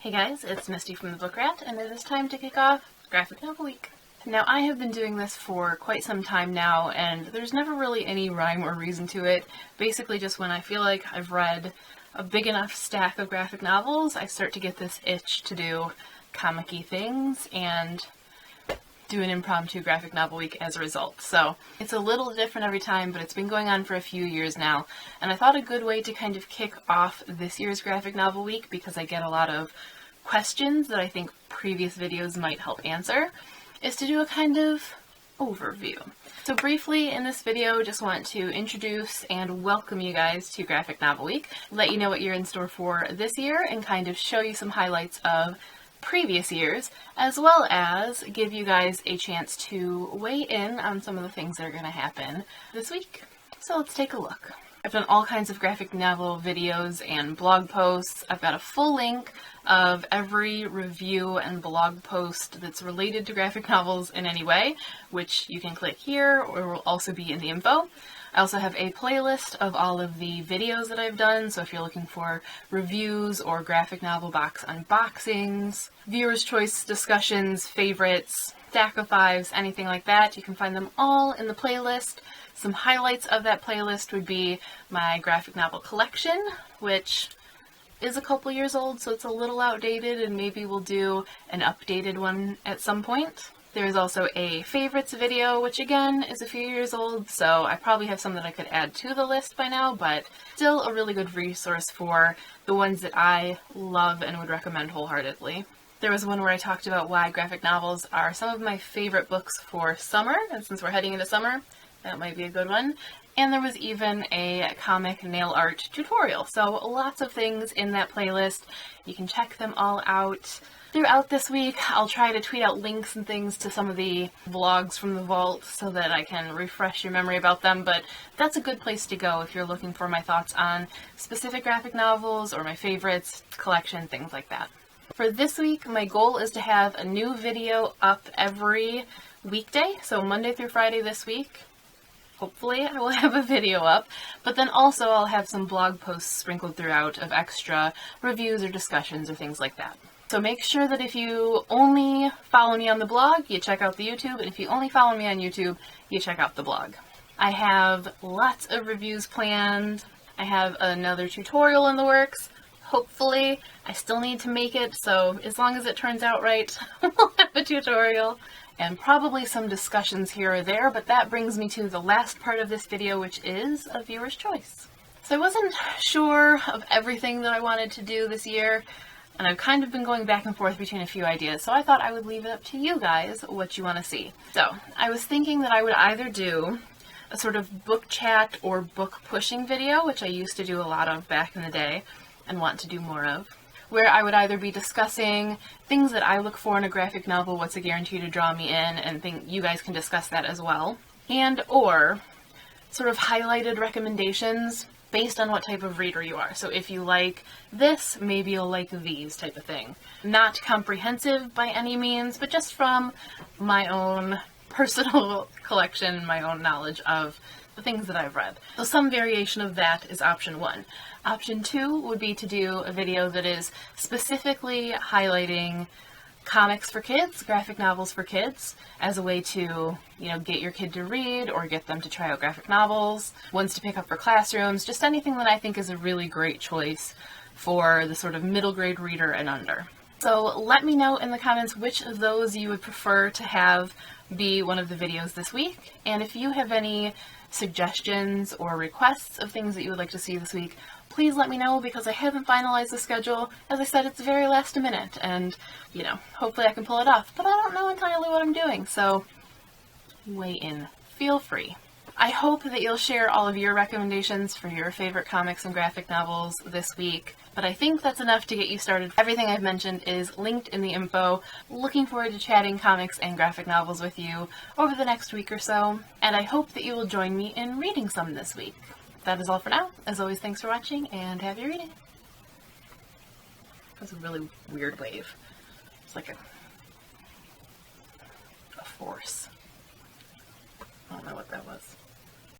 Hey guys, it's Misty from the Book Rat, and it is time to kick off Graphic Novel Week. Now, I have been doing this for quite some time now, and there's never really any rhyme or reason to it. Basically, just when I feel like I've read a big enough stack of graphic novels, I start to get this itch to do comic-y things and do an impromptu graphic novel week as a result. So it's a little different every time, but it's been going on for a few years now, and I thought a good way to kind of kick off this year's graphic novel week, because I get a lot of questions that I think previous videos might help answer, is to do a kind of overview. So briefly in this video, just want to introduce and welcome you guys to Graphic Novel Week, let you know what you're in store for this year, and kind of show you some highlights of previous years, as well as give you guys a chance to weigh in on some of the things that are going to happen this week. So let's take a look. I've done all kinds of graphic novel videos and blog posts. I've got a full link of every review and blog post that's related to graphic novels in any way, which you can click here or will also be in the info. I also have a playlist of all of the videos that I've done, so if you're looking for reviews or graphic novel box unboxings, viewer's choice discussions, favorites, stack of fives, anything like that, you can find them all in the playlist. Some highlights of that playlist would be my graphic novel collection, which is a couple years old, so it's a little outdated, and maybe we'll do an updated one at some point. There's also a favorites video, which again is a few years old, so I probably have some that I could add to the list by now, but still a really good resource for the ones that I love and would recommend wholeheartedly. There was one where I talked about why graphic novels are some of my favorite books for summer, and since we're heading into summer, that might be a good one. And there was even a comic nail art tutorial, so lots of things in that playlist. You can check them all out. Throughout this week, I'll try to tweet out links and things to some of the vlogs from the vault so that I can refresh your memory about them, but that's a good place to go if you're looking for my thoughts on specific graphic novels or my favorites, collection, things like that. For this week, my goal is to have a new video up every weekday, so Monday through Friday this week. Hopefully I will have a video up, but then also I'll have some blog posts sprinkled throughout of extra reviews or discussions or things like that. So make sure that if you only follow me on the blog, you check out the YouTube, and if you only follow me on YouTube, you check out the blog. I have lots of reviews planned. I have another tutorial in the works. Hopefully, I still need to make it, so as long as it turns out right, we'll have a tutorial. And probably some discussions here or there, but that brings me to the last part of this video, which is a viewer's choice. So I wasn't sure of everything that I wanted to do this year, and I've kind of been going back and forth between a few ideas, so I thought I would leave it up to you guys what you want to see. So I was thinking that I would either do a sort of book chat or book pushing video, which I used to do a lot of back in the day and want to do more of, where I would either be discussing things that I look for in a graphic novel, what's a guarantee to draw me in, and think you guys can discuss that as well, and or sort of highlighted recommendations based on what type of reader you are. So if you like this, maybe you'll like these type of thing. Not comprehensive by any means, but just from my own personal collection, my own knowledge of the things that I've read. So some variation of that is option one. Option two would be to do a video that is specifically highlighting comics for kids, graphic novels for kids, as a way to, get your kid to read or get them to try out graphic novels, ones to pick up for classrooms, just anything that I think is a really great choice for the sort of middle grade reader and under. So let me know in the comments which of those you would prefer to have be one of the videos this week, and if you have any suggestions or requests of things that you would like to see this week, please let me know, because I haven't finalized the schedule. As I said, it's very last minute, and, hopefully I can pull it off, but I don't know entirely what I'm doing, so weigh in. Feel free. I hope that you'll share all of your recommendations for your favorite comics and graphic novels this week, but I think that's enough to get you started. Everything I've mentioned is linked in the info. Looking forward to chatting comics and graphic novels with you over the next week or so, and I hope that you will join me in reading some this week. That is all for now. As always, thanks for watching, and happy reading. That was a really weird wave. It's like a force. I don't know what that was.